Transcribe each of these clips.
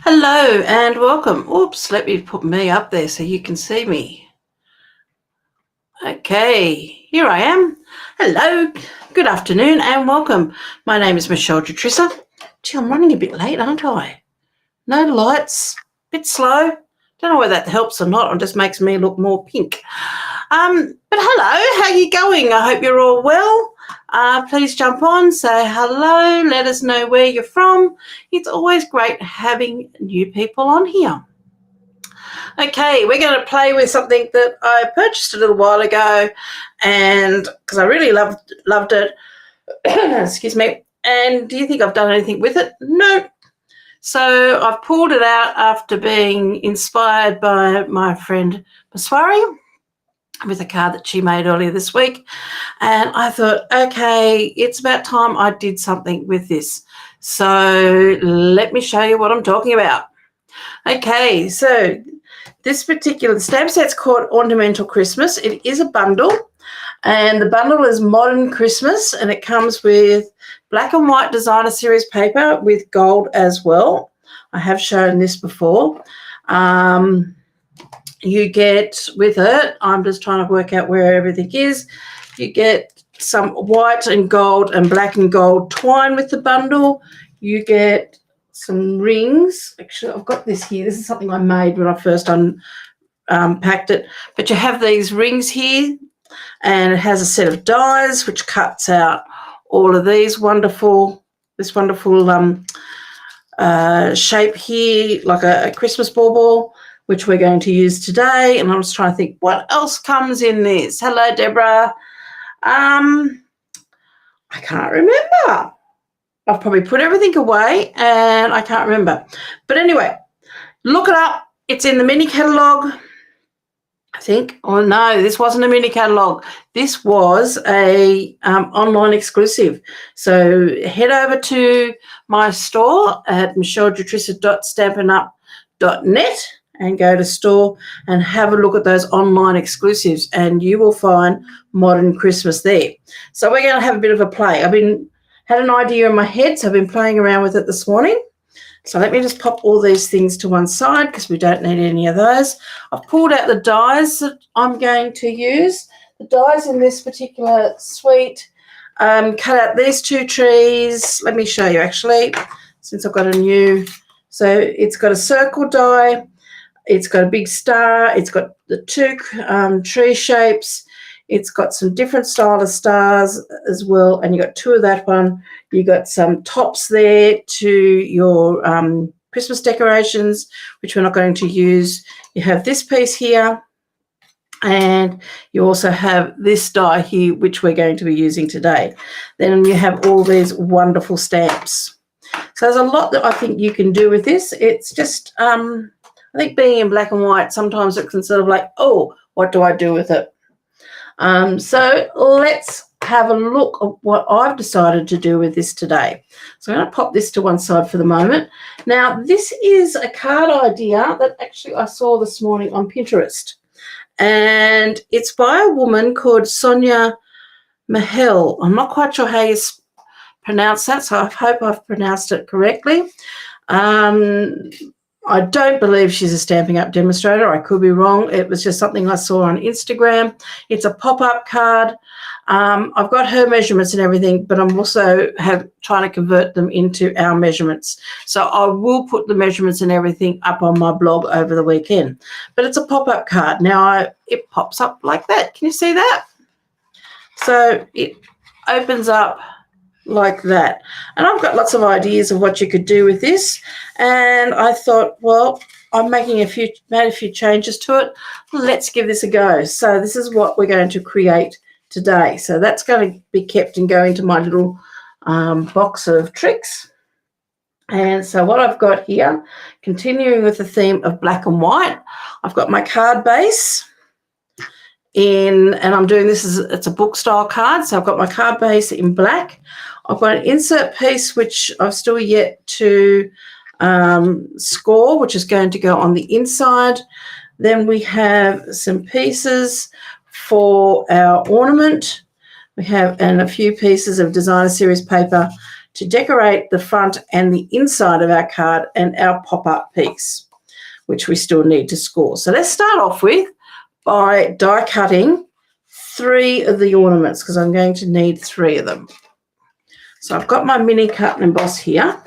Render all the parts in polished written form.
Hello and welcome. Oops, let me put me up there so you can see me. Okay, here I am. Hello, good afternoon and welcome. My name is Michele Jutrisa. Gee, I'm running a bit late, aren't I? No lights, bit slow. Don't know whether that helps or not, or just makes me look more pink. But hello, how are you going? I hope you're all well. Please jump on, say hello, let us know where you're from. It's always great having new people on here. Okay, we're going to play with something that I purchased a little while ago, and because I really loved it. Excuse me. And do you think I've done anything with it? No. So I've pulled it out after being inspired by my friend Baswari with a card that she made earlier this week. And I thought, okay, it's about time I did something with this. So let me show you what I'm talking about. Okay, so this particular stamp set's called Ornamental Christmas. It is a bundle, and the bundle is Modern Christmas, and it comes with black and white designer series paper with gold as well. I have shown this before. You get with it, I'm just trying to work out where everything is, you get some white and gold and black and gold twine with the bundle. You get some rings. Actually, I've got this here. This is something I made when I first unpacked it. But you have these rings here, and it has a set of dies which cuts out all of these wonderful shape here, like a Christmas bauble, which we're going to use today. And I'm just trying to think what else comes in this. Hello, Deborah. I can't remember. I've probably put everything away and I can't remember. But anyway, look it up. It's in the mini catalogue, I think. Oh, no, this wasn't a mini catalogue. This was a online exclusive. So head over to my store at michellejutrisa.stampinup.net and go to store and have a look at those online exclusives, and you will find Modern Christmas there. So we're going to have a bit of a play. Had an idea in my head, so I've been playing around with it this morning. So let me just pop all these things to one side because we don't need any of those. I've pulled out the dies that I'm going to use. The dies in this particular suite cut out these two trees. Let me show you actually, since I've got a new. So it's got a circle die. It's got a big star. It's got the two tree shapes. It's got some different style of stars as well, and you got two of that one. You got some tops there to your Christmas decorations, which we're not going to use. You have this piece here, and you also have this die here, which we're going to be using today. Then you have all these wonderful stamps. So there's a lot that I think you can do with this. It's just, I think being in black and white, sometimes it can sort of like, oh, what do I do with it? So let's have a look at what I've decided to do with this today. So I'm going to pop this to one side for the moment. Now, this is a card idea that actually I saw this morning on Pinterest, and it's by a woman called Sonia Michele. I'm not quite sure how you pronounce that, so I hope I've pronounced it correctly. I don't believe she's a Stampin' Up demonstrator. I could be wrong. It was just something I saw on Instagram. It's a pop-up card. I've got her measurements and everything, but I'm also trying to convert them into our measurements. So I will put the measurements and everything up on my blog over the weekend. But it's a pop-up card. Now it pops up like that. Can you see that? So it opens up like that, and I've got lots of ideas of what you could do with this, and I thought, well, I'm made a few changes to it. Let's give this a go. So this is what we're going to create today. So that's going to be kept and go into my little box of tricks. And so what I've got here, continuing with the theme of black and white, I've got my card base and I'm doing this it's a book style card. So I've got my card base in black. I've got an insert piece which I've still yet to score, which is going to go on the inside. Then we have some pieces for our ornament. We have a few pieces of designer series paper to decorate the front and the inside of our card and our pop-up piece, which we still need to score. So let's start off with by die cutting 3 of the ornaments, because I'm going to need 3 of them. So I've got my mini cut and emboss here.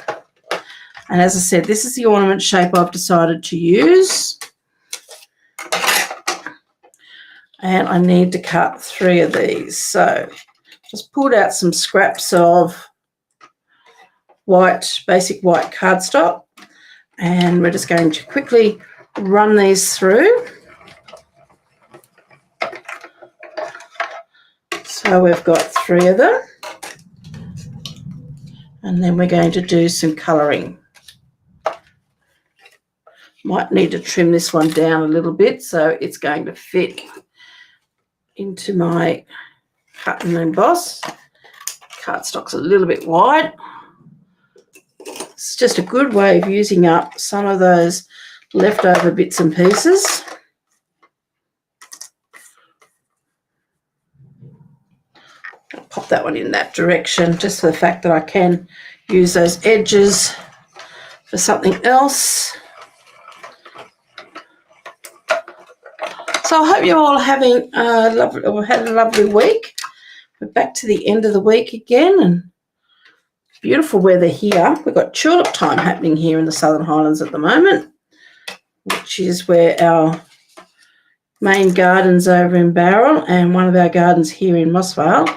And as I said, this is the ornament shape I've decided to use. And I need to cut 3 of these. So just pulled out some scraps of basic white cardstock. And we're just going to quickly run these through. So we've got 3 of them. And then we're going to do some colouring. Might need to trim this one down a little bit so it's going to fit into my cut and emboss. Cardstock's a little bit wide. It's just a good way of using up some of those leftover bits and pieces. I'll pop that one in that direction just for the fact that I can use those edges for something else. So I hope you're all having had a lovely week. We're back to the end of the week again, and beautiful weather here. We've got tulip time happening here in the Southern Highlands at the moment, which is where our main garden's over in Barrel, and one of our gardens here in Mossvale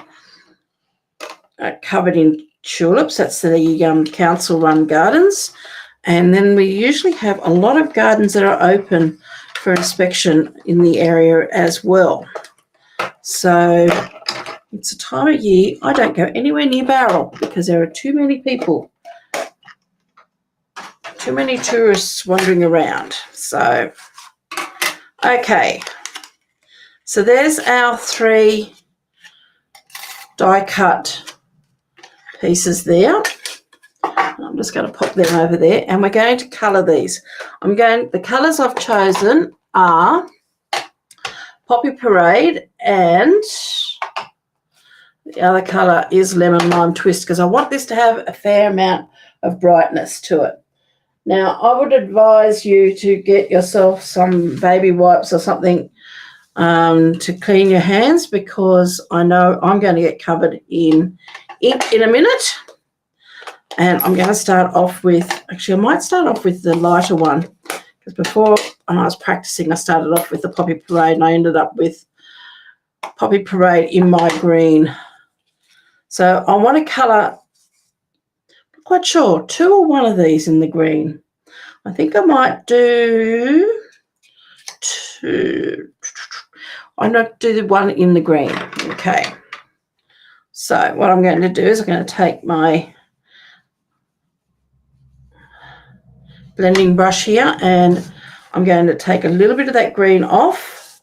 are covered in tulips. That's the council-run gardens. And then we usually have a lot of gardens that are open for inspection in the area as well. So it's a time of year I don't go anywhere near Barrel because there are too many people, too many tourists wandering around. So, okay. So there's our 3 die cut pieces there. I'm just going to pop them over there, and we're going to colour these. The colours I've chosen are Poppy Parade, and the other colour is Lemon Lime Twist, because I want this to have a fair amount of brightness to it. Now, I would advise you to get yourself some baby wipes or something to clean your hands, because I know I'm going to get covered in ink in a minute. And I'm going to start off with, actually I might start off with the lighter one, because before when I was practicing I started off with the Poppy Parade and I ended up with Poppy Parade in my green. So I want to colour, not quite sure, 2 or 1 of these in the green. I think I might do 2. I'm not do the 1 in the green. Okay. So what I'm going to do is I'm going to take my blending brush here, and I'm going to take a little bit of that green off,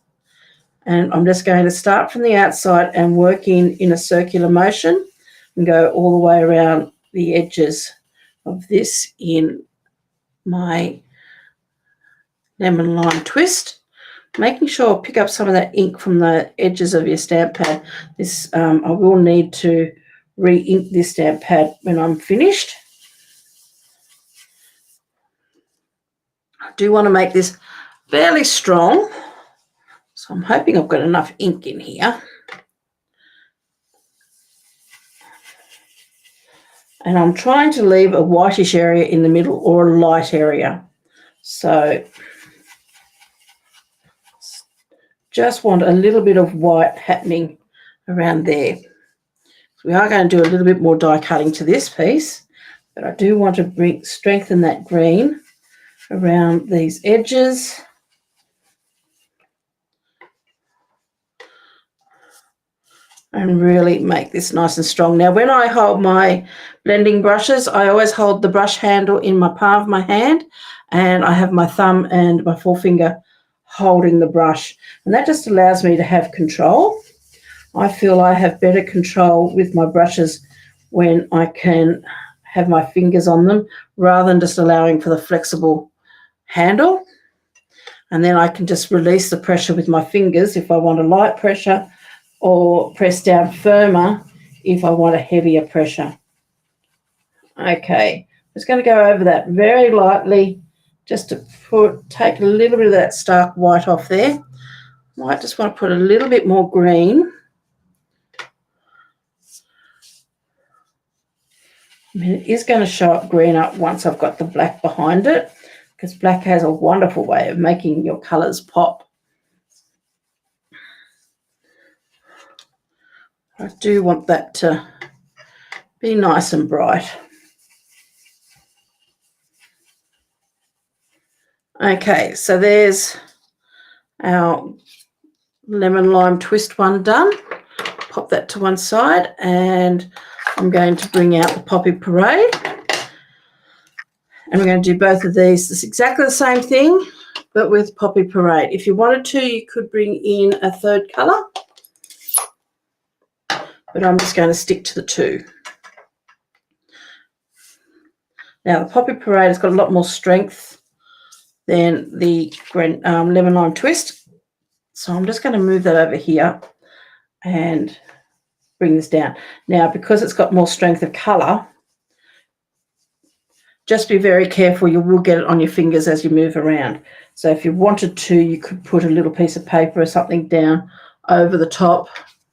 and I'm just going to start from the outside and work in a circular motion and go all the way around the edges of this in my Lemon Lime Twist, making sure I pick up some of that ink from the edges of your stamp pad. This I will need to re-ink this stamp pad when I'm finished. I do want to make this fairly strong, so I'm hoping I've got enough ink in here. And I'm trying to leave a whitish area in the middle or a light area. So just want a little bit of white happening around there. So we are going to do a little bit more die cutting to this piece, but I do want to strengthen that green around these edges. And really make this nice and strong. Now, when I hold my blending brushes, I always hold the brush handle in my palm of my hand, and I have my thumb and my forefinger holding the brush. And that just allows me to have control. I feel I have better control with my brushes when I can have my fingers on them rather than just allowing for the flexible handle. And then I can just release the pressure with my fingers if I want a light pressure, or press down firmer if I want a heavier pressure. Okay, I'm just going to go over that very lightly just to take a little bit of that stark white off there. Might just want to put a little bit more green. I mean, it is going to show up green up once I've got the black behind it, because black has a wonderful way of making your colours pop. I do want that to be nice and bright. Okay, so there's our lemon lime twist one done. Pop that to one side, and I'm going to bring out the Poppy Parade. And we're going to do both of these. It's exactly the same thing, but with Poppy Parade. If you wanted to, you could bring in a third colour, but I'm just going to stick to the two. Now, the Poppy Parade has got a lot more strength than the lemon lime twist. So I'm just going to move that over here and bring this down. Now, because it's got more strength of colour, just be very careful. You will get it on your fingers as you move around. So if you wanted to, you could put a little piece of paper or something down over the top.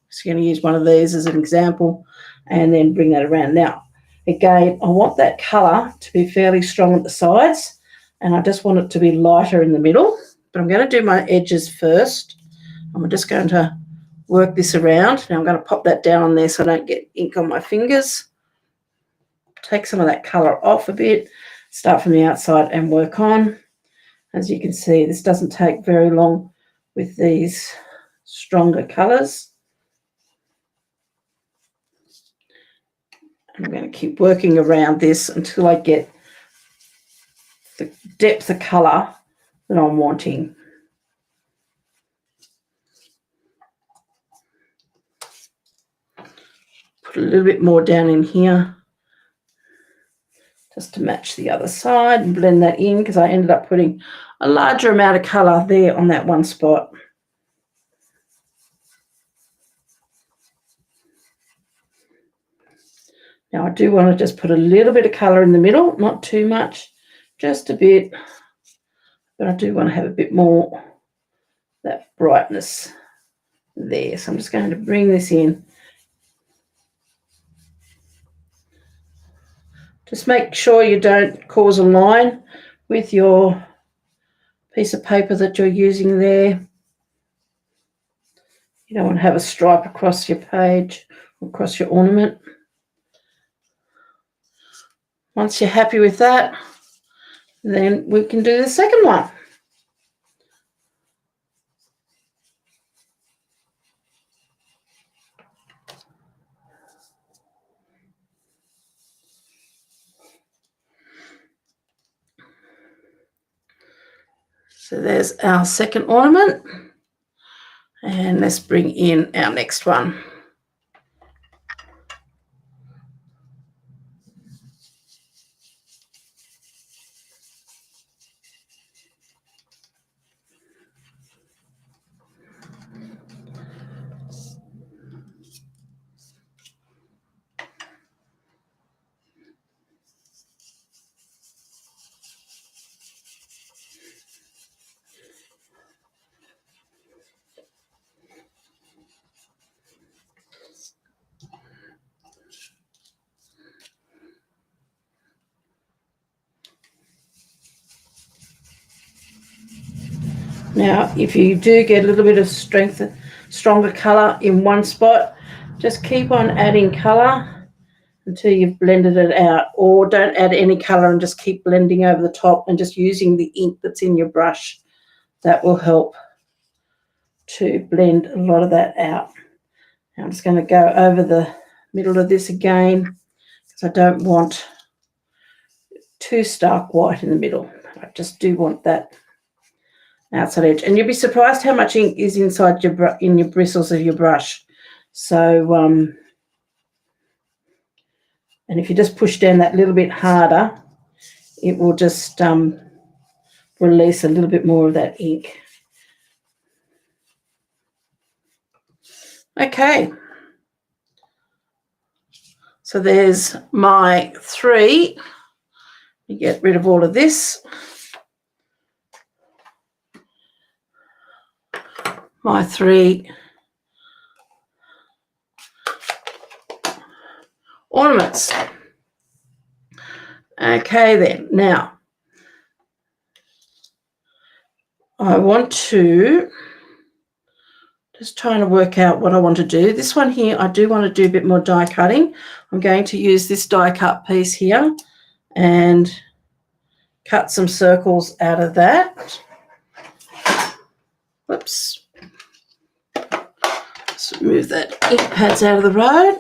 So I'm going to use one of these as an example and then bring that around. Now, again, I want that colour to be fairly strong at the sides, and I just want it to be lighter in the middle. But I'm going to do my edges first. I'm just going to work this around. Now I'm going to pop that down on there so I don't get ink on my fingers. Take some of that colour off a bit, start from the outside and work on. As you can see, this doesn't take very long with these stronger colours. I'm going to keep working around this until I get the depth of colour that I'm wanting. Put a little bit more down in here just to match the other side and blend that in, because I ended up putting a larger amount of colour there on that one spot. Now I do want to just put a little bit of colour in the middle, not too much, just a bit, but I do want to have a bit more that brightness there. So I'm just going to bring this in. Just make sure you don't cause a line with your piece of paper that you're using there. You don't want to have a stripe across your page, across your ornament. Once you're happy with that, then we can do the second one. So there's our second ornament, and let's bring in our next one. Now, if you do get a little bit of stronger colour in one spot, just keep on adding colour until you've blended it out, or don't add any colour and just keep blending over the top and just using the ink that's in your brush. That will help to blend a lot of that out. Now I'm just going to go over the middle of this again, because I don't want too stark white in the middle. I just do want that outside edge, and you'll be surprised how much ink is inside your bristles of your brush. So and if you just push down that little bit harder, it will just release a little bit more of that ink. So So there's my 3. You get rid of all of this. My 3 ornaments. Okay then, now I want to just trying to work out what I want to do. This one here, I do want to do a bit more die cutting. I'm going to use this die cut piece here and cut some circles out of that. Whoops. Let's move that ink pads out of the road.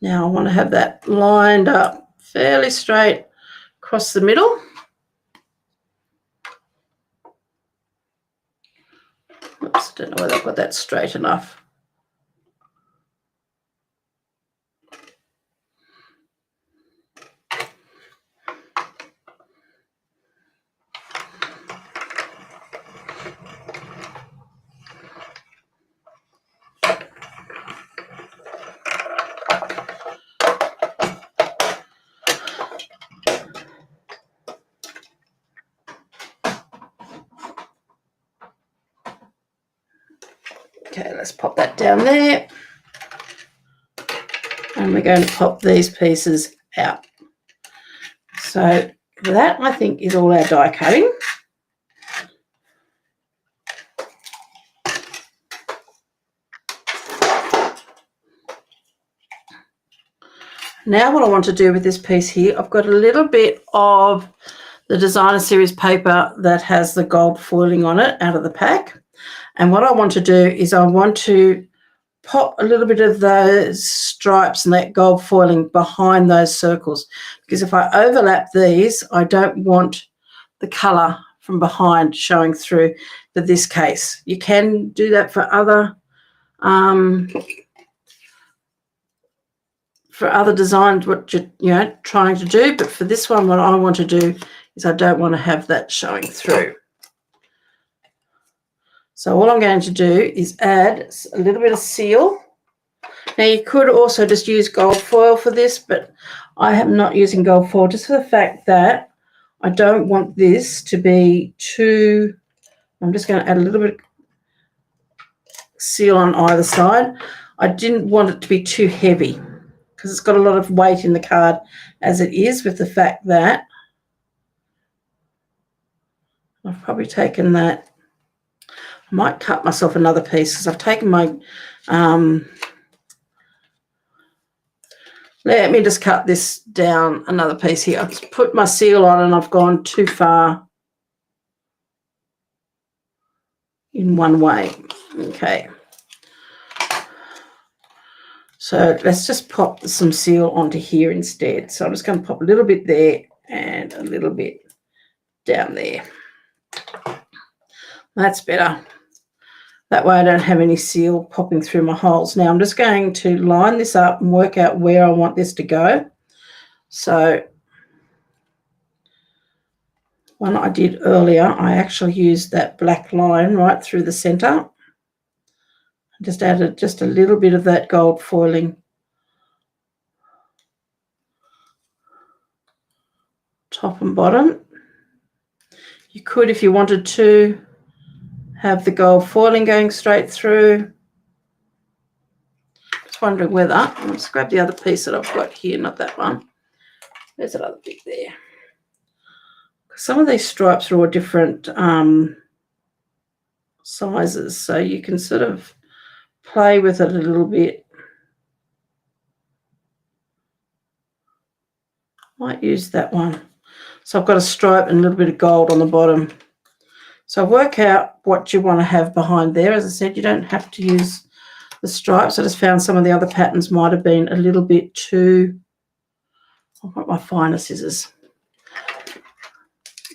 Now I want to have that lined up fairly straight across the middle. Oops, don't know whether I've got that straight enough. Okay, let's pop that down there. And we're going to pop these pieces out. So that, I think, is all our die cutting. Now what I want to do with this piece here, I've got a little bit of the designer series paper that has the gold foiling on it out of the pack. And what I want to do is I want to pop a little bit of those stripes and that gold foiling behind those circles, because if I overlap these, I don't want the colour from behind showing through for this case. You can do that for other designs, what you're trying to do, but for this one, what I want to do is I don't want to have that showing through. So all I'm going to do is add a little bit of seal. Now you could also just use gold foil for this, but I am not using gold foil just for the fact that I don't want this to be too, I'm just going to add a little bit of seal on either side. I didn't want it to be too heavy because it's got a lot of weight in the card as it is, with the fact that I've probably taken that. I might cut myself another piece because I've taken my, let me just cut this down another piece here. I've put my seal on and I've gone too far in one way. Okay. So let's just pop some seal onto here instead. So I'm just going to pop a little bit there and a little bit down there. That's better. That way I don't have any seal popping through my holes. Now I'm just going to line this up and work out where I want this to go. So one I did earlier, I actually used that black line right through the centre. Just added just a little bit of that gold foiling top and bottom. You could, if you wanted to, have the gold foiling going straight through. Just wondering whether, let's grab the other piece that I've got here, not that one. There's that other bit there. Some of these stripes are all different sizes, so you can sort of play with it a little bit. Might use that one. So I've got a stripe and a little bit of gold on the bottom. So work out what you want to have behind there. As I said, you don't have to use the stripes. I just found some of the other patterns might have been a little bit too, I've got my finer scissors,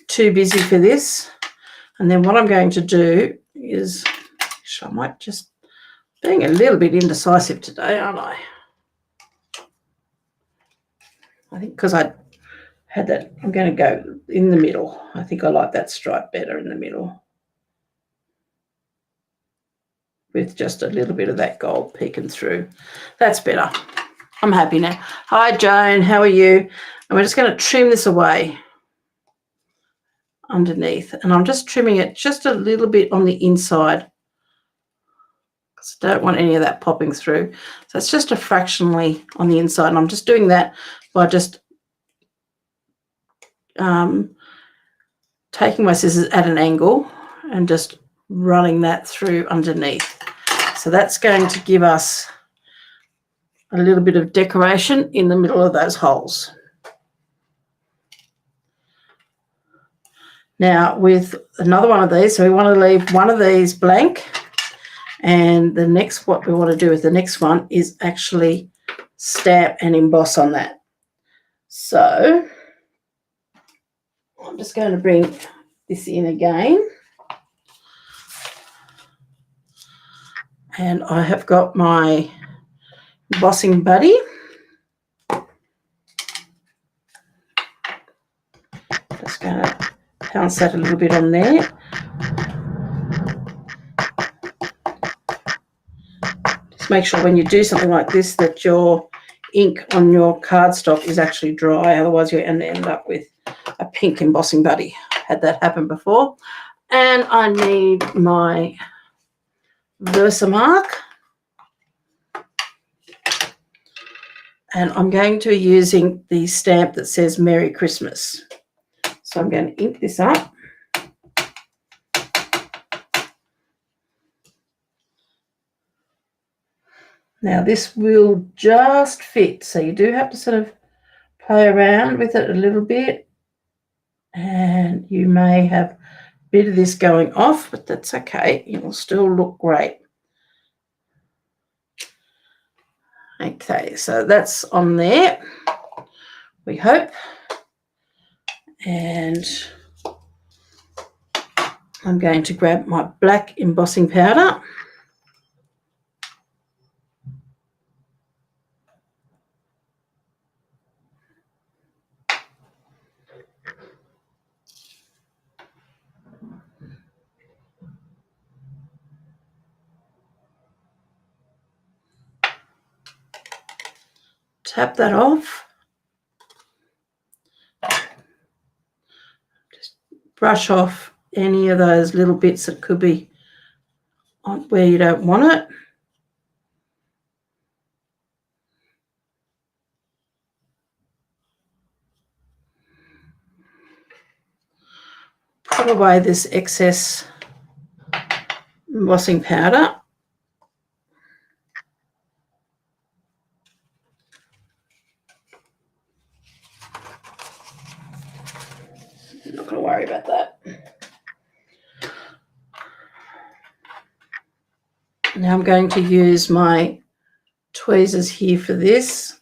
too busy for this. And then what I'm going to do is, I might just, being a little bit indecisive today, aren't I? I think because I Had that. I'm going to go in the middle. I think I like that stripe better in the middle, with just a little bit of that gold peeking through. That's better. I'm happy now. Hi, Joan. How are you? And we're just going to trim this away underneath. And I'm just trimming it just a little bit on the inside, because I don't want any of that popping through. So it's just a fractionally on the inside. And I'm just doing that by just taking my scissors at an angle and just running that through underneath. So that's going to give us a little bit of decoration in the middle of those holes. Now with another one of these, so we want to leave one of these blank, and the next, what we want to do with the next one is actually stamp and emboss on that. So I'm just going to bring this in again, and I have got my embossing buddy. Just going to pounce that a little bit on there. Just make sure when you do something like this that your ink on your cardstock is actually dry, otherwise you end up with a pink embossing buddy. Had that happen before. And I need my Versamark, and I'm going to be using the stamp that says Merry Christmas. So I'm going to ink this up. Now this will just fit, so you do have to sort of play around with it a little bit, and you may have a bit of this going off, but that's okay. It will still look great. Okay, so that's on there, we hope. And I'm going to grab my black embossing powder. Tap that off. Just brush off any of those little bits that could be on where you don't want it. Put away this excess embossing powder. I'm not going to worry about that. Now I'm going to use my tweezers here for this,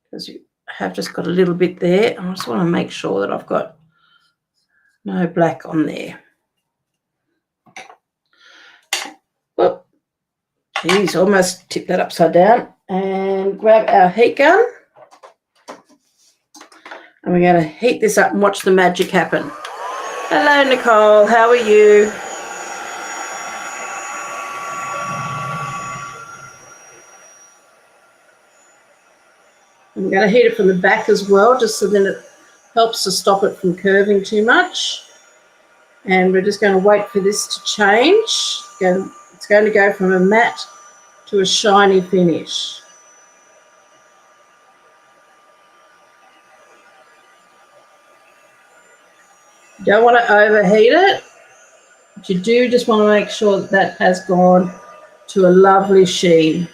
because you have just got a little bit there. I just want to make sure that I've got no black on there. Well, geez, almost tipped that upside down. And grab our heat gun. And we're going to heat this up and watch the magic happen. Hello, Nicole. How are you? I'm going to heat it from the back as well, just so then it helps to stop it from curving too much. And we're just going to wait for this to change. It's going to go from a matte to a shiny finish. You don't want to overheat it, but you do just want to make sure that that has gone to a lovely sheen.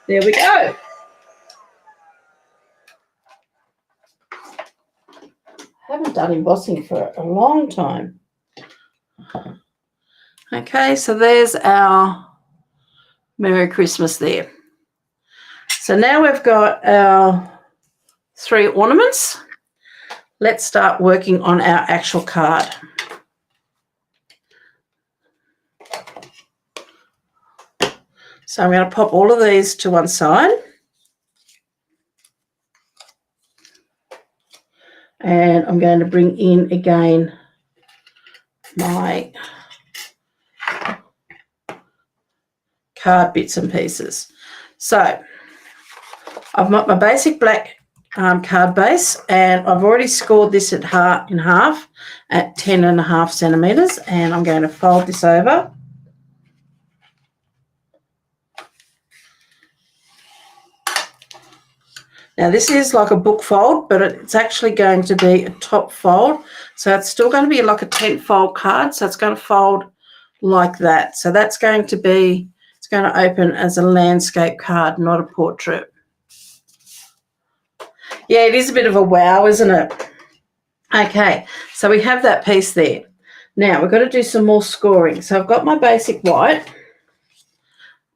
There we go. I haven't done embossing for a long time. Okay, so there's our Merry Christmas there. So now we've got our 3 ornaments. Let's start working on our actual card. So I'm going to pop all of these to one side. And I'm going to bring in again my card bits and pieces. So I've got my basic black card base, and I've already scored this in half at 10.5 centimetres, and I'm going to fold this over. Now this is like a book fold, but it's actually going to be a top fold. So it's still going to be like a 10-fold card. So it's going to fold like that. So that's going to be, it's going to open as a landscape card, not a portrait. Yeah, it is a bit of a wow, isn't it? Okay, so we have that piece there. Now we've got to do some more scoring. So I've got my basic white,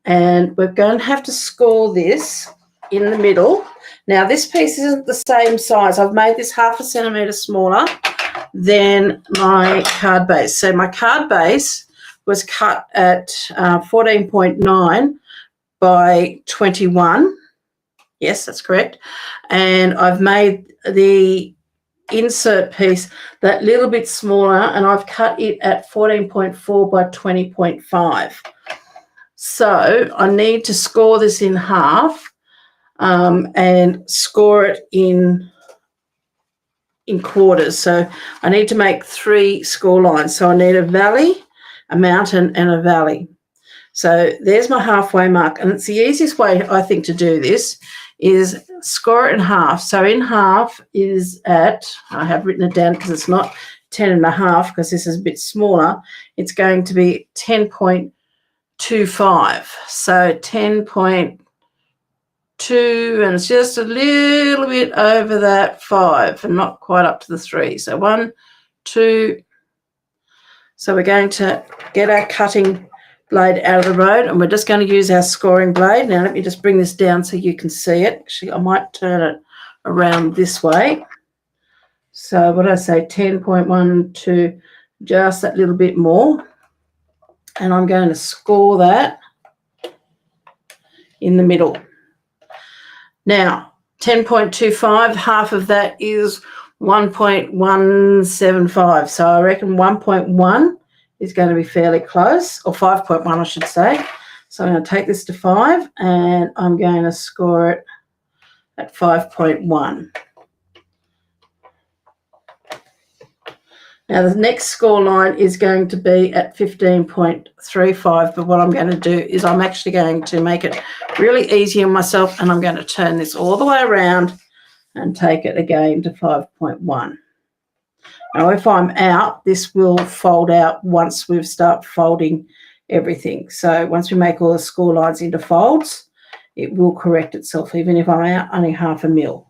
and we're going to have to score this in the middle. Now this piece isn't the same size. I've made this 0.5 centimetre smaller than my card base. So my card base was cut at 14.9 by 21. Yes, that's correct. And I've made the insert piece that little bit smaller, and I've cut it at 14.4 by 20.5. So I need to score this in half and score it in quarters. So I need to make 3 score lines. So I need a valley, a mountain, and a valley. So there's my halfway mark, and it's the easiest way, I think, to do this is score it in half. So in half is at, I have written it down because it's not 10.5 because this is a bit smaller. It's going to be 10.25. So 10.2, and it's just a little bit over that 5 and not quite up to the 3. So 1, 2. So we're going to get our cutting blade out of the road, and we're just going to use our scoring blade. Now let me just bring this down so you can see it. Actually, I might turn it around this way. So what did I say, 10.12, just that little bit more. And I'm going to score that in the middle. Now, 10.25, half of that is 1.175. So I reckon 1.1 is going to be fairly close, or 5.1 I should say. So I'm going to take this to 5, and I'm going to score it at 5.1. Now the next score line is going to be at 15.35, but what I'm going to do is I'm actually going to make it really easy on myself, and I'm going to turn this all the way around and take it again to 5.1. Now if I'm out, this will fold out once we start folding everything. So once we make all the score lines into folds, it will correct itself, even if I'm out only 0.5 mil,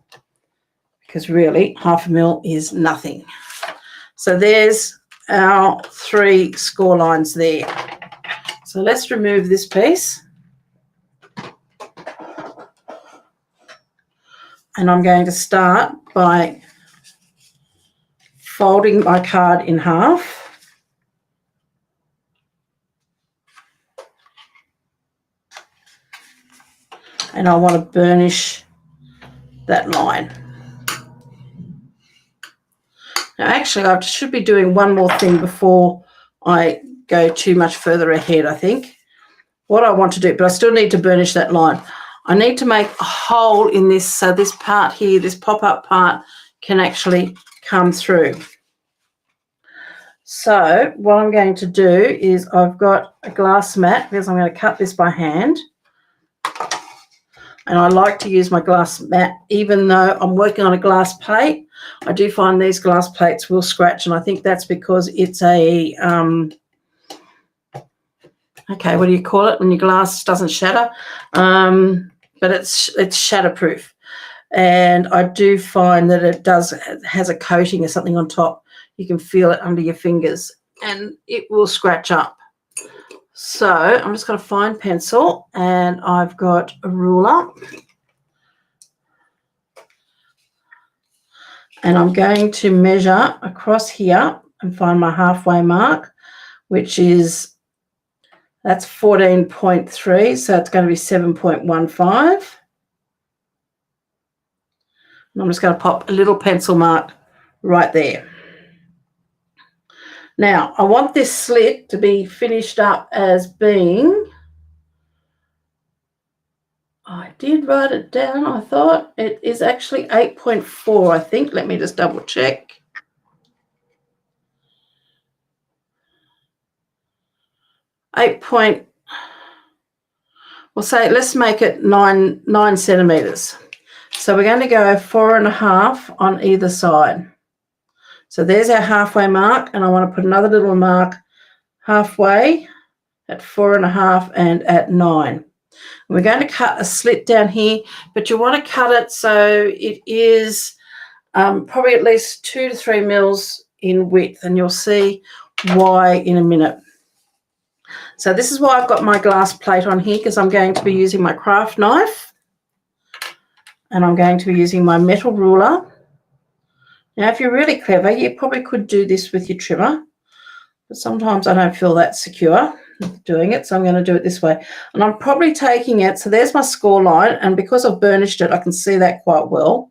because really 0.5 mil is nothing. So there's our 3 score lines there. So let's remove this piece. And I'm going to start by folding my card in half. And I want to burnish that line. Now, actually, I should be doing one more thing before I go too much further ahead, I think. What I want to do, but I still need to burnish that line. I need to make a hole in this so this part here, this pop-up part, can actually come through. So what I'm going to do is I've got a glass mat, because I'm going to cut this by hand. And I like to use my glass mat, even though I'm working on a glass plate. I do find these glass plates will scratch, and I think that's because it's a, okay, what do you call it when your glass doesn't shatter? But it's shatterproof. And I do find that it has a coating or something on top. You can feel it under your fingers, and it will scratch up. So I'm just going to find pencil, and I've got a ruler. And I'm going to measure across here and find my halfway mark, which is, that's 14.3, so it's going to be 7.15. And I'm just going to pop a little pencil mark right there. Now, I want this slit to be finished up as being, I did write it down, I thought. It is actually 8.4, I think. Let me just double check. Let's make it 9 centimetres. So we're going to go 4.5 on either side. So there's our halfway mark, and I want to put another little mark halfway at 4.5 and at 9. We're going to cut a slit down here, but you want to cut it so it is probably at least 2 to 3 mils in width, and you'll see why in a minute. So this is why I've got my glass plate on here, because I'm going to be using my craft knife and I'm going to be using my metal ruler. Now, if you're really clever, you probably could do this with your trimmer, but sometimes I don't feel that secure doing it, so I'm going to do it this way. And I'm probably taking it, so there's my score line, and because I've burnished it, I can see that quite well.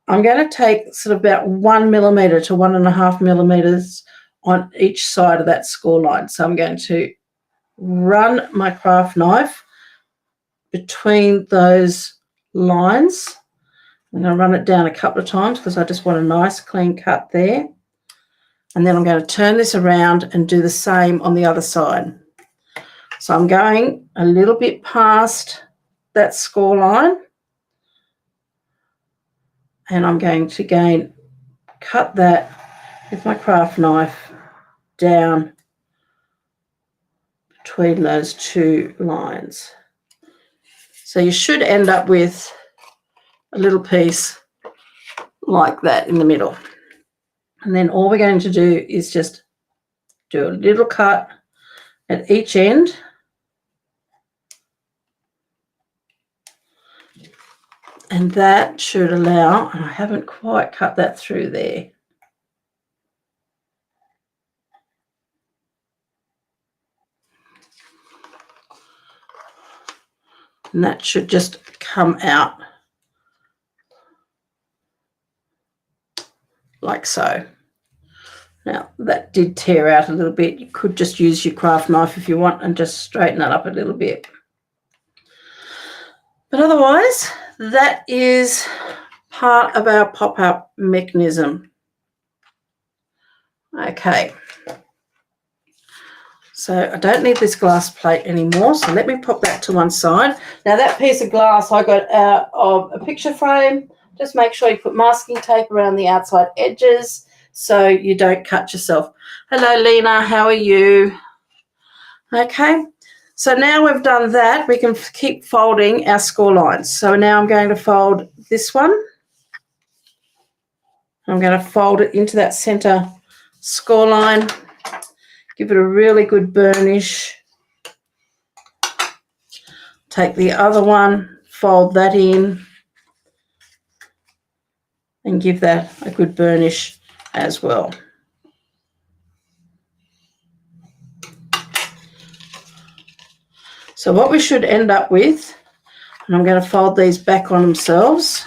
I'm going to take sort of about 1 millimetre to 1.5 millimetres on each side of that score line. So I'm going to run my craft knife between those lines. I'm going to run it down a couple of times because I just want a nice clean cut there. And then I'm going to turn this around and do the same on the other side. So I'm going a little bit past that score line, and I'm going to again cut that with my craft knife down between those two lines. So you should end up with a little piece like that in the middle. And then all we're going to do is just do a little cut at each end. And that should allow, and I haven't quite cut that through there. And that should just come out like so. Now, that did tear out a little bit. You could just use your craft knife if you want and just straighten that up a little bit. But otherwise, that is part of our pop-up mechanism. Okay. So I don't need this glass plate anymore, so let me pop that to one side. Now, that piece of glass I got out of a picture frame. Just make sure you put masking tape around the outside edges so you don't cut yourself. Hello, Lena. How are you? Okay. So now we've done that, we can keep folding our score lines. So now I'm going to fold this one. I'm going to fold it into that center score line. Give it a really good burnish. Take the other one, fold that in, and give that a good burnish as well. So what we should end up with, and I'm going to fold these back on themselves,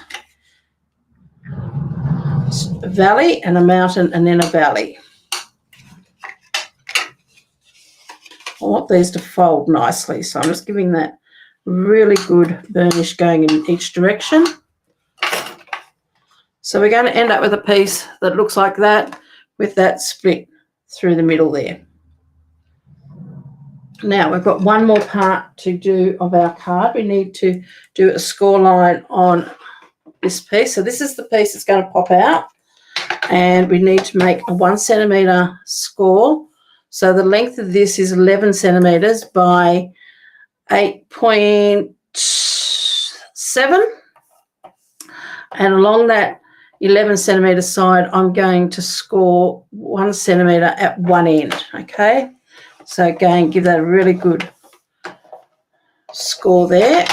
a valley and a mountain and then a valley. I want these to fold nicely, so I'm just giving that really good burnish going in each direction. So we're going to end up with a piece that looks like that with that split through the middle there. Now we've got one more part to do of our card. We need to do a score line on this piece. So this is the piece that's going to pop out, and we need to make a 1 centimetre score. So the length of this is 11 centimetres by 8.7, and along that 11 centimetre side I'm going to score 1 centimetre at one end. Okay, so again, give that a really good score there.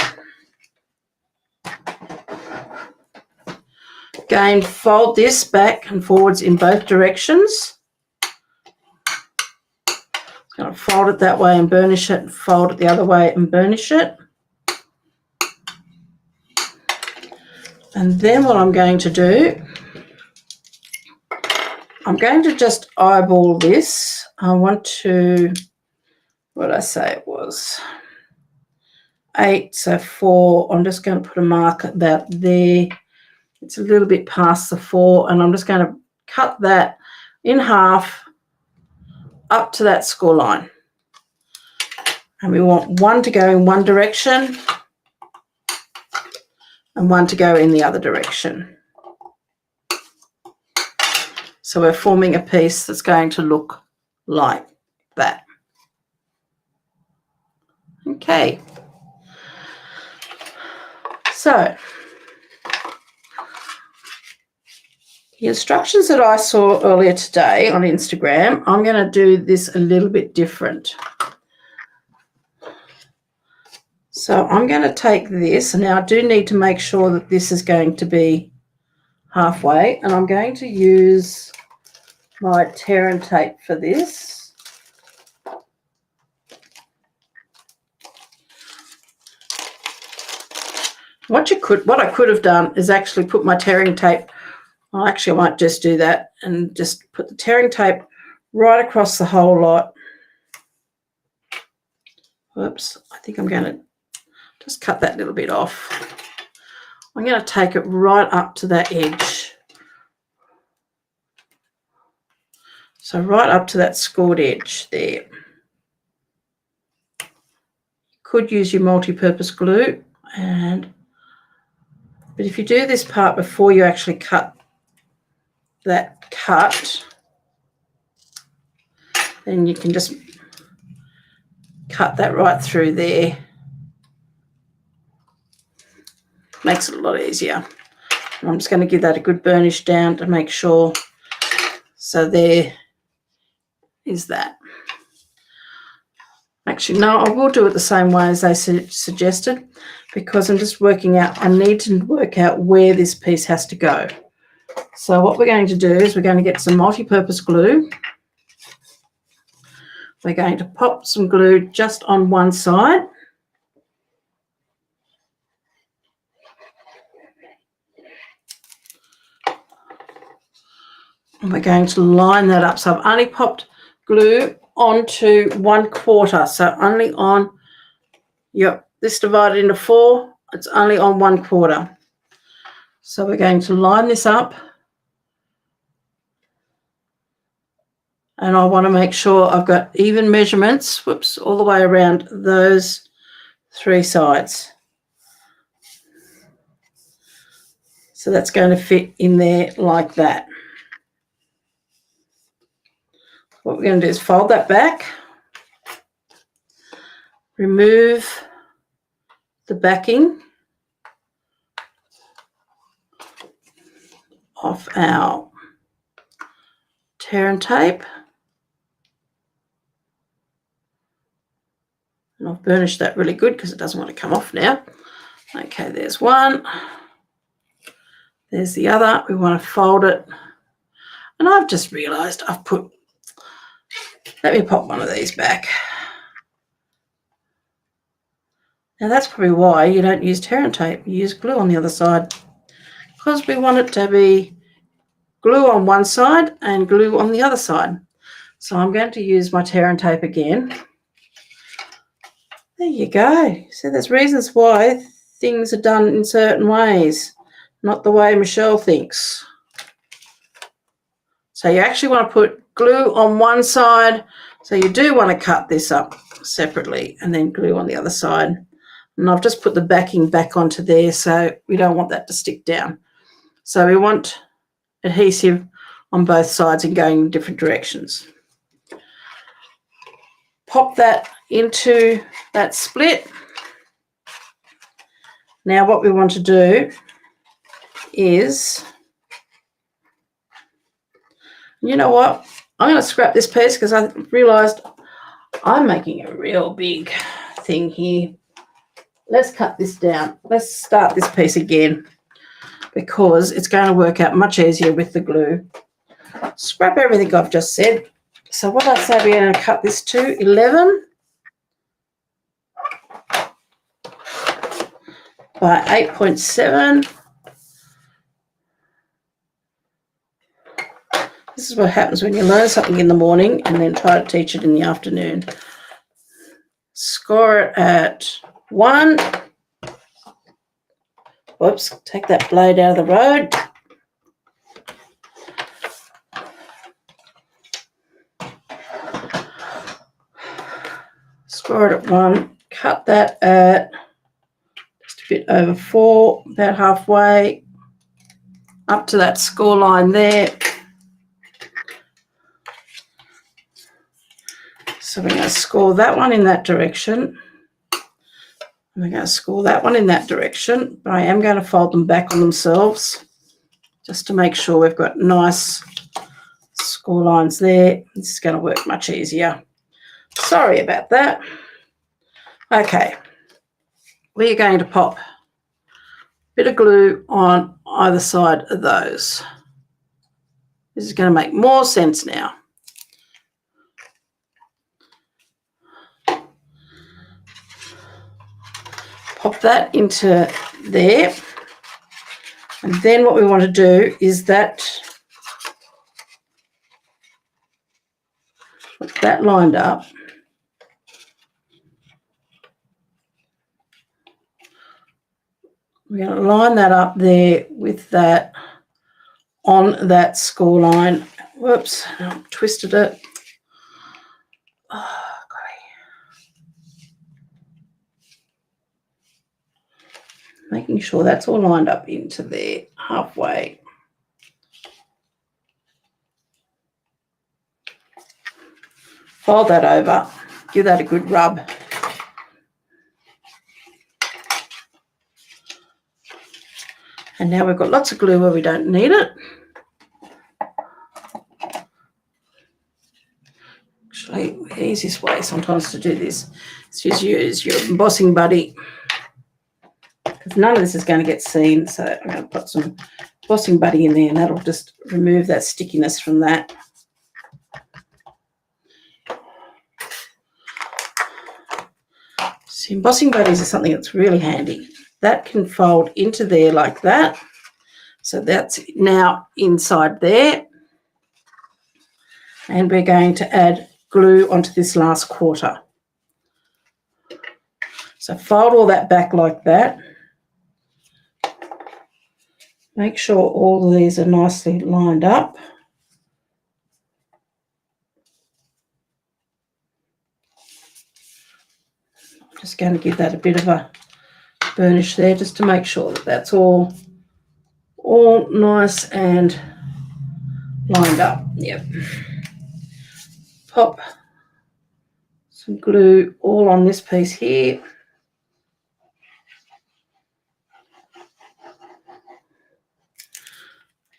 Again, fold this back and forwards in both directions. Going to fold it that way and burnish it, and fold it the other way and burnish it. And then what I'm going to do I'm going to just eyeball this. I want to, what did I say it was? 8, so 4. I'm just going to put a mark about there. It's a little bit past the 4, and I'm just going to cut that in half up to that score line. And we want one to go in one direction and one to go in the other direction. So we're forming a piece that's going to look like that. Okay. So the instructions that I saw earlier today on Instagram, I'm going to do this a little bit different. So I'm going to take this, and now I do need to make sure that this is going to be halfway, and I'm going to use my tear and tape for this. What I could have done is actually put my tearing tape, well, actually I might just do that and just put the tearing tape right across the whole lot. Whoops, I think I'm going to just cut that little bit off. I'm going to take it right up to that edge. So right up to that scored edge there. You could use your multi-purpose glue, but if you do this part before you actually cut that cut, then you can just cut that right through there. Makes it a lot easier. And I'm just going to give that a good burnish down to make sure. So there is that. Actually, no, I will do it the same way as they suggested, because I'm just working out, I need to work out where this piece has to go. So what we're going to do is we're going to get some multi-purpose glue. We're going to pop some glue just on one side. And we're going to line that up. So I've only popped glue onto 1/4. So only on, this divided into 4, it's only on 1/4. So we're going to line this up. And I want to make sure I've got even measurements, all the way around those 3 sides. So that's going to fit in there like that. What we're going to do is fold that back, remove the backing off our tear and tape. And I've burnished that really good because it doesn't want to come off now. Okay, there's one. There's the other. We want to fold it. And I've just realised let me pop one of these back. Now that's probably why you don't use tear and tape. You use glue on the other side, because we want it to be glue on one side and glue on the other side. So I'm going to use my tear and tape again. There you go. So there's reasons why things are done in certain ways, not the way Michelle thinks. So you actually want to put glue on one side. So you do want to cut this up separately and then glue on the other side. And I've just put the backing back onto there, so we don't want that to stick down. So we want adhesive on both sides and going in different directions. Pop that into that split. Now what we want to do is, you know what, I'm going to scrap this piece because I realised I'm making a real big thing here. Let's cut this down. Let's start this piece again because it's going to work out much easier with the glue. Scrap everything I've just said. So what I say we're going to cut this to 11 by 8.7. This is what happens when you learn something in the morning and then try to teach it in the afternoon. Score it at 1. Whoops, take that blade out of the road. Score it at 1. Cut that at just a bit over 4, about halfway up to that score line there. So we're going to score that one in that direction. And we're going to score that one in that direction. But I am going to fold them back on themselves just to make sure we've got nice score lines there. This is going to work much easier. Sorry about that. Okay. We're going to pop a bit of glue on either side of those. This is going to make more sense now. Pop that into there. And then what we want to do is that, put that lined up. We're going to line that up there with that on that score line. Whoops, I twisted it. Oh, making sure that's all lined up into there halfway. Fold that over, give that a good rub. And now we've got lots of glue where we don't need it. Actually, the easiest way sometimes to do this is just use your embossing buddy, because none of this is going to get seen. So I'm going to put some embossing buddy in there, and that'll just remove that stickiness from that. So embossing buddies are something that's really handy. That can fold into there like that. So that's now inside there. And we're going to add glue onto this last quarter. So fold all that back like that. Make sure all of these are nicely lined up. I'm just going to give that a bit of a burnish there just to make sure that that's all nice and lined up. Yep. Pop some glue all on this piece here.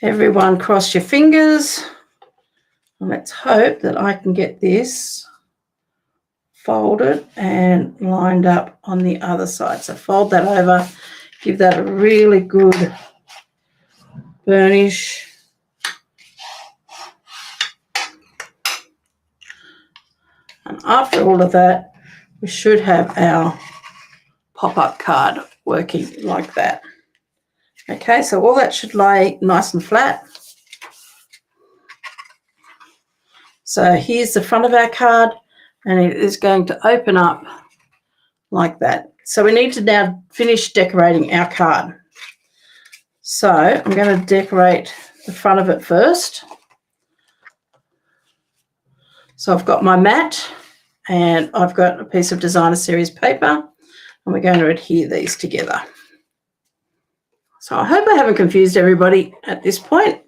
Everyone cross your fingers, and let's hope that I can get this folded and lined up on the other side. So fold that over, give that a really good burnish. And after all of that, we should have our pop-up card working like that. Okay, so all that should lay nice and flat. So here's the front of our card, and it is going to open up like that. So we need to now finish decorating our card. So I'm going to decorate the front of it first. So I've got my mat, and I've got a piece of designer series paper, and we're going to adhere these together. So I hope I haven't confused everybody at this point.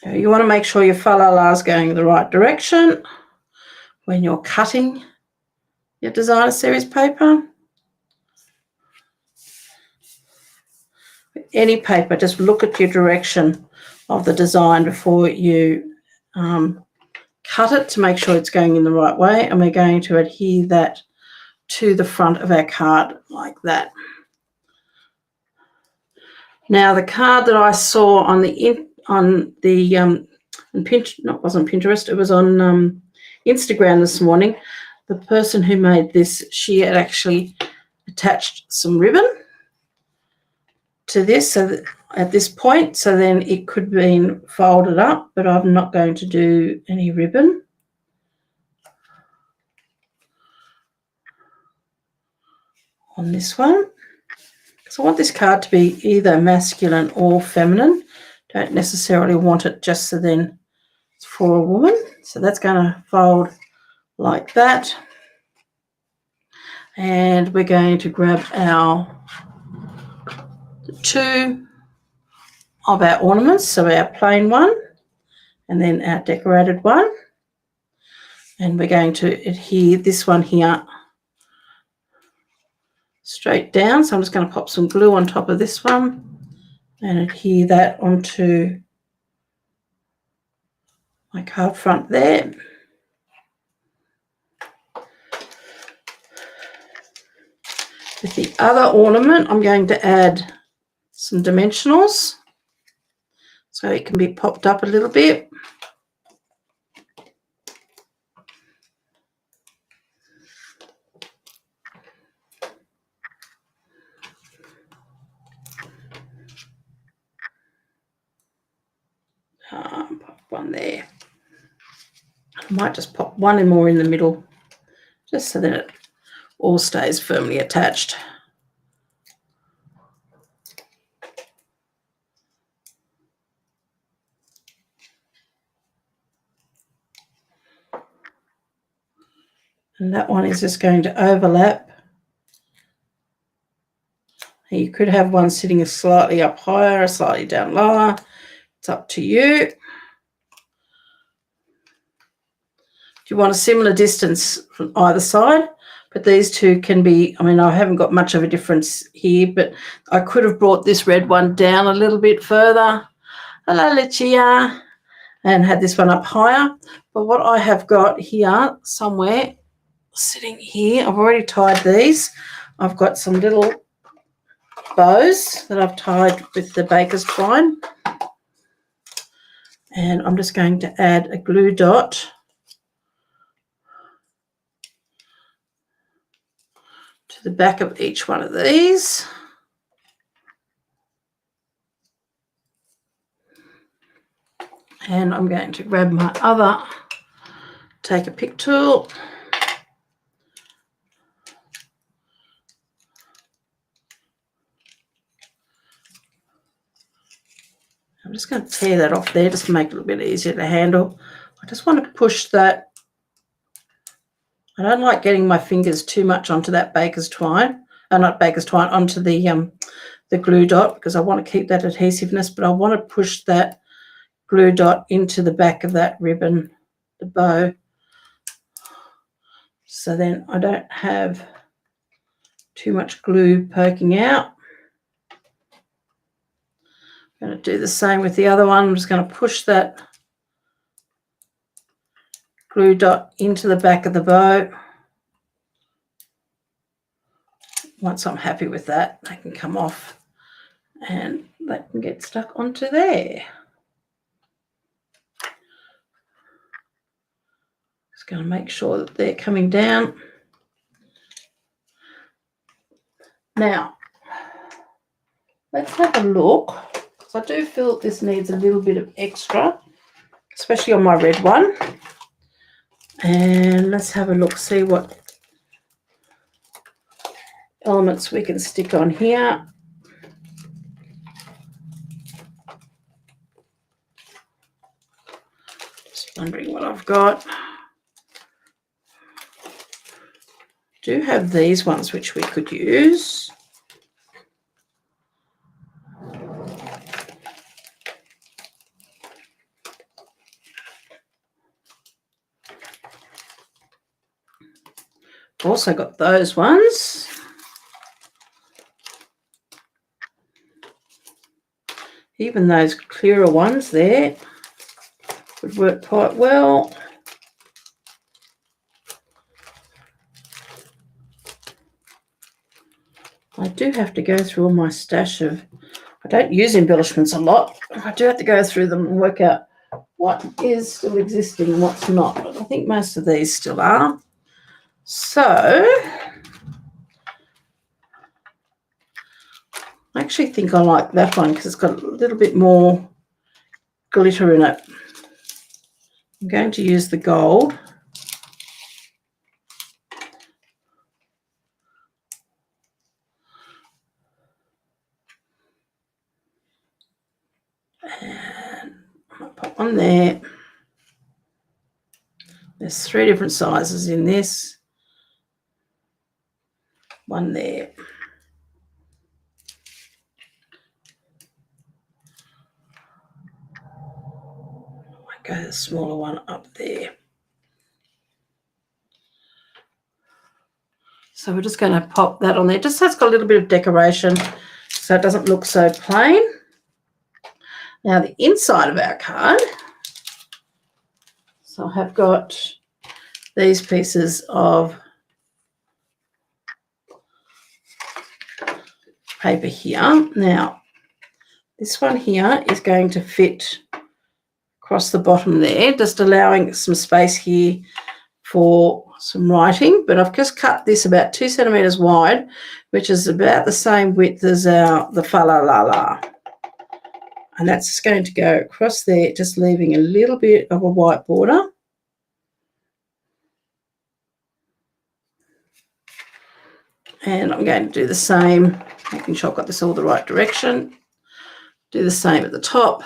You want to make sure your fa la la is going in the right direction when you're cutting your designer series paper. With any paper, just look at your direction of the design before you cut it to make sure it's going in the right way, and we're going to adhere that to the front of our card like that. Now the card that I saw on the Pinterest, no, it wasn't Pinterest, it was on Instagram this morning. the person who made this, she had actually attached some ribbon to this so that at this point, so then it could have been folded up, but I'm not going to do any ribbon. On this one. So I want this card to be either masculine or feminine. Don't necessarily want it just so then it's for a woman. So that's going to fold like that. And we're going to grab two of our ornaments, so our plain one and then our decorated one. And we're going to adhere this one here straight down. So I'm just going to pop some glue on top of this one and adhere that onto my card front there. With the other ornament, I'm going to add some dimensionals so it can be popped up a little bit. Pop one there. I might just pop one more in the middle just so that it all stays firmly attached. And that one is just going to overlap. You could have one sitting slightly up higher or slightly down lower. It's up to you. Do you want a similar distance from either side? But these two can be, I mean, I haven't got much of a difference here, but I could have brought this red one down a little bit further. Hello, Lucia. And had this one up higher. But what I have got here somewhere, sitting here, I've already tied these. I've got some little bows that I've tied with the baker's twine. And I'm just going to add a glue dot to the back of each one of these. And I'm going to grab my other take a pick tool. I'm just going to tear that off there just to make it a little bit easier to handle. I just want to push that. I don't like getting my fingers too much onto that baker's twine, not baker's twine, onto the glue dot, because I want to keep that adhesiveness, but I want to push that glue dot into the back of that ribbon, the bow, so then I don't have too much glue poking out. I'm going to do the same with the other one. I'm just going to push that glue dot into the back of the bow. Once I'm happy with that, they can come off and they can get stuck onto there. Just going to make sure that they're coming down. Now, let's have a look. So I do feel this needs a little bit of extra, especially on my red one. And let's have a look, see what elements we can stick on here. Just wondering what I've got. Do have these ones which we could use. Also got those ones. Even those clearer ones there would work quite well. I do have to go through all my stash of, I don't use embellishments a lot. I do have to go through them and work out what is still existing and what's not. But I think most of these still are. So I actually think I like that one because it's got a little bit more glitter in it. I'm going to use the gold. And I'll pop one there. There's 3 different sizes in this. One there. I go the smaller one up there. So we're just going to pop that on there, just so it's got a little bit of decoration, so it doesn't look so plain. Now the inside of our card, so I have got these pieces of paper here. Now this one here is going to fit across the bottom there, just allowing some space here for some writing, but I've just cut this about 2 centimetres wide, which is about the same width as the fa la la la. And that's just going to go across there, just leaving a little bit of a white border. And I'm going to do the same, making sure I've got this all the right direction. Do the same at the top.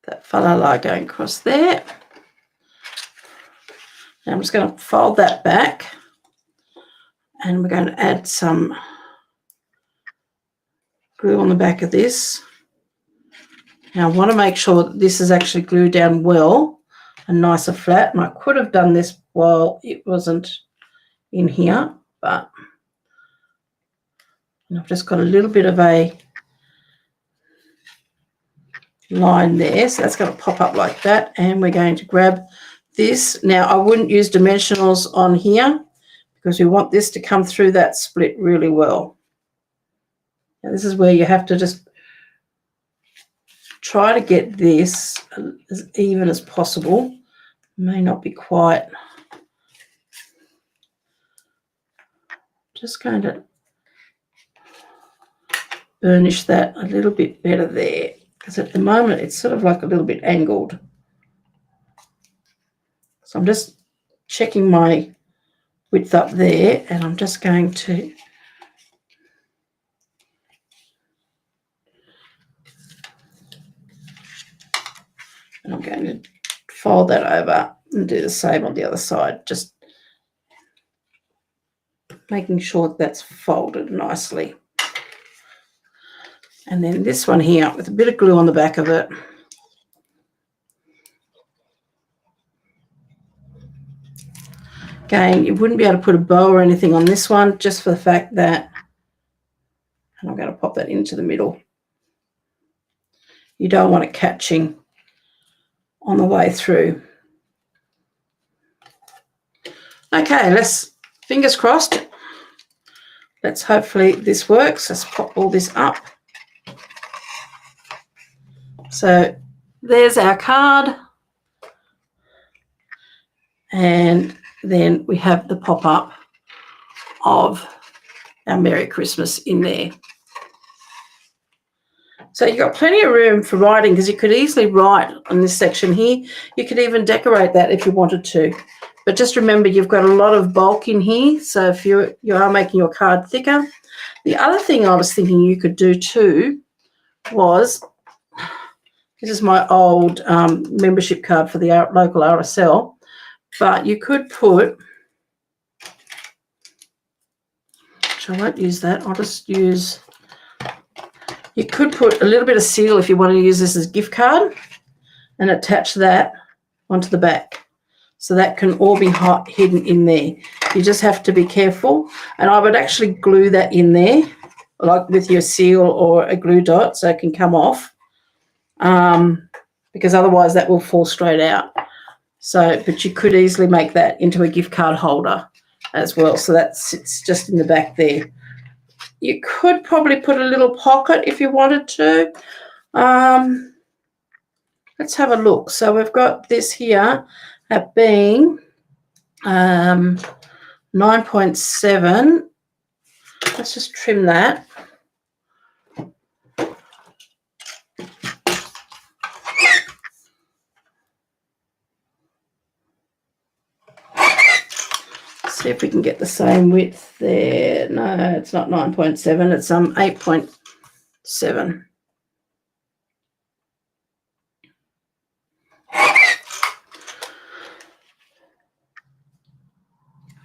That fa la la going across there. Now I'm just going to fold that back, and we're going to add some glue on the back of this. Now I want to make sure that this is actually glued down well and nice and flat, and I could have done this while it wasn't in here, but I've just got a little bit of a line there, so that's going to pop up like that, and we're going to grab this. Now I wouldn't use dimensionals on here because we want this to come through that split really well. Now this is where you have to just try to get this as even as possible. May not be quite. Just going to burnish that a little bit better there, because at the moment it's sort of like a little bit angled. So I'm just checking my width up there, and I'm just going to fold that over and do the same on the other side, just making sure that's folded nicely. And then this one here with a bit of glue on the back of it. Again, you wouldn't be able to put a bow or anything on this one, just for the fact that, and I'm going to pop that into the middle. You don't want it catching on the way through. Okay, fingers crossed. Let's hopefully this works. Let's pop all this up. So there's our card. And then we have the pop-up of our Merry Christmas in there. So you've got plenty of room for writing, because you could easily write on this section here. You could even decorate that if you wanted to. But just remember, you've got a lot of bulk in here, so if you are making your card thicker. The other thing I was thinking you could do too was, this is my old membership card for the local RSL, but you could put, which I won't use that, I'll just use, you could put a little bit of seal if you want to use this as a gift card, and attach that onto the back. So that can all be hidden in there. You just have to be careful. And I would actually glue that in there, like with your seal or a glue dot, so it can come off, because otherwise that will fall straight out. So, but you could easily make that into a gift card holder as well. So that sits just in the back there. You could probably put a little pocket if you wanted to. Let's have a look. So we've got this here at being 9.7. Let's just trim that. See if we can get the same width there. No, it's not 9.7. It's 8.7.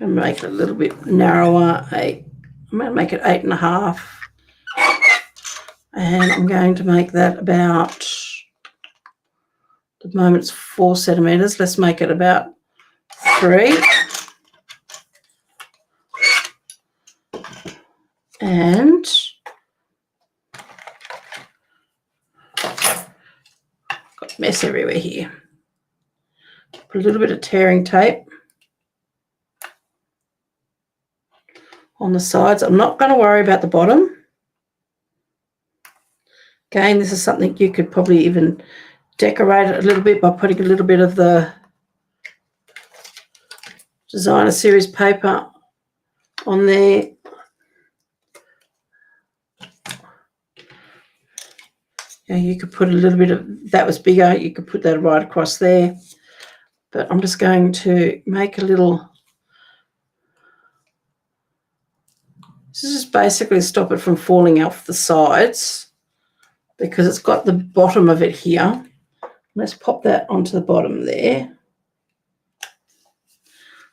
And make it a little bit narrower. I'm going to make it 8.5. And I'm going to make that about, at the moment it's 4 centimetres. Let's make it about 3. And got mess everywhere here. Put a little bit of tearing tape on the sides. I'm not going to worry about the bottom. Again, this is something you could probably even decorate it a little bit by putting a little bit of the designer series paper on there. Yeah, you could put a little bit of, that was bigger, you could put that right across there. But I'm just going to make a little, this is just basically stop it from falling off the sides because it's got the bottom of it here. Let's pop that onto the bottom there.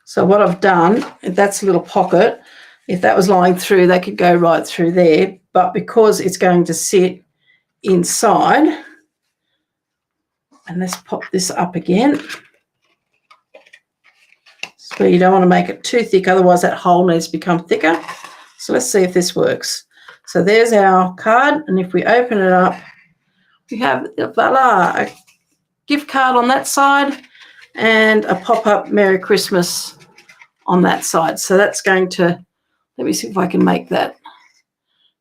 So what I've done, that's a little pocket. If that was lying through, they could go right through there. But because it's going to sit inside, and let's pop this up again. So you don't want to make it too thick, otherwise that hole needs to become thicker. So let's see if this works. So there's our card, and if we open it up, we have, voila, a gift card on that side and a pop-up Merry Christmas on that side. So that's going to, let me see if I can make that.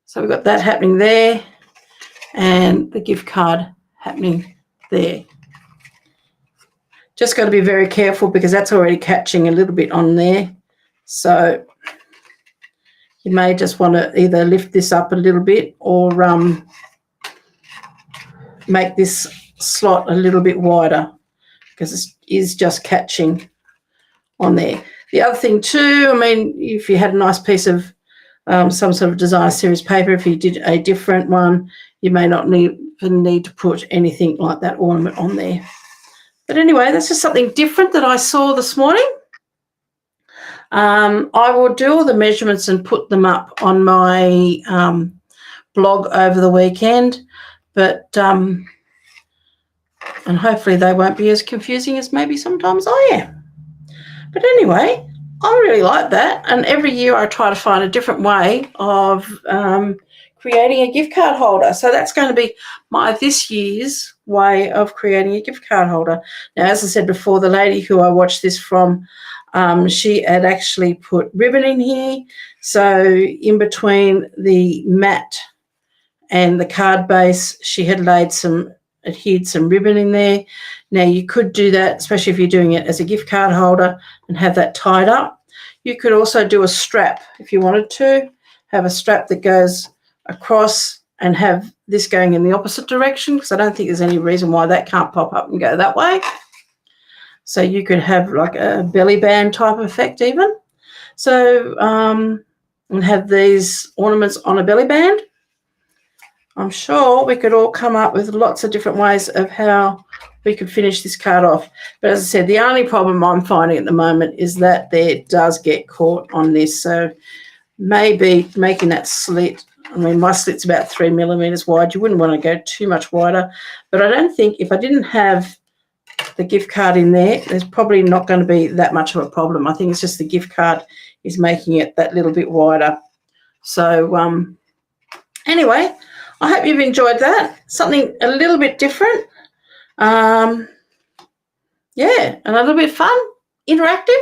So we've got that happening there and the gift card happening there. Just got to be very careful because that's already catching a little bit on there. So you may just want to either lift this up a little bit or make this slot a little bit wider because it is just catching on there. The other thing too, I mean, if you had a nice piece of some sort of designer series paper, if you did a different one, you may not need to put anything like that ornament on there. But anyway, that's just something different that I saw this morning. I will do all the measurements and put them up on my blog over the weekend, but and hopefully they won't be as confusing as maybe sometimes I am. But anyway, I really like that, and every year I try to find a different way of creating a gift card holder. So that's going to be this year's way of creating a gift card holder. Now, as I said before, the lady who I watched this from, she had actually put ribbon in here. So in between the mat and the card base, she had adhered some ribbon in there. Now, you could do that, especially if you're doing it as a gift card holder, and have that tied up. You could also do a strap if you wanted to, have a strap that goes across and have this going in the opposite direction, because I don't think there's any reason why that can't pop up and go that way. So you could have like a belly band type effect even. So, and have these ornaments on a belly band. I'm sure we could all come up with lots of different ways of how we could finish this card off. But as I said, the only problem I'm finding at the moment is that there does get caught on this. So maybe making that slit, I mean, my slit's about 3 millimeters wide. You wouldn't want to go too much wider. But I don't think, if I didn't have the gift card in there, there's probably not going to be that much of a problem. I think it's just the gift card is making it that little bit wider. So anyway, I hope you've enjoyed that. Something a little bit different. Yeah, and a little bit fun, interactive.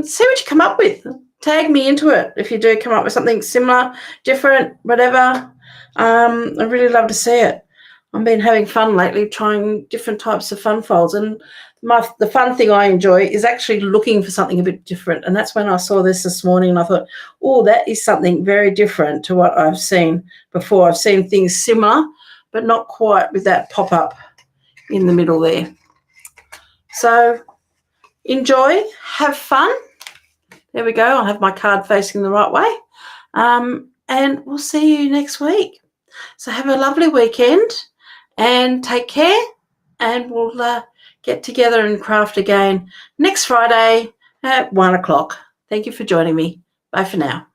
See what you come up with. tag me into it if you do come up with something similar, different, whatever. I'd really love to see it. I've been having fun lately trying different types of fun folds, and the fun thing I enjoy is actually looking for something a bit different. And that's when I saw this morning and I thought, oh, that is something very different to what I've seen before. I've seen things similar, but not quite with that pop-up in the middle there. So enjoy, have fun. There we go. I'll have my card facing the right way. And we'll see you next week. So have a lovely weekend and take care, and we'll get together and craft again next Friday at 1 o'clock. Thank you for joining me. Bye for now.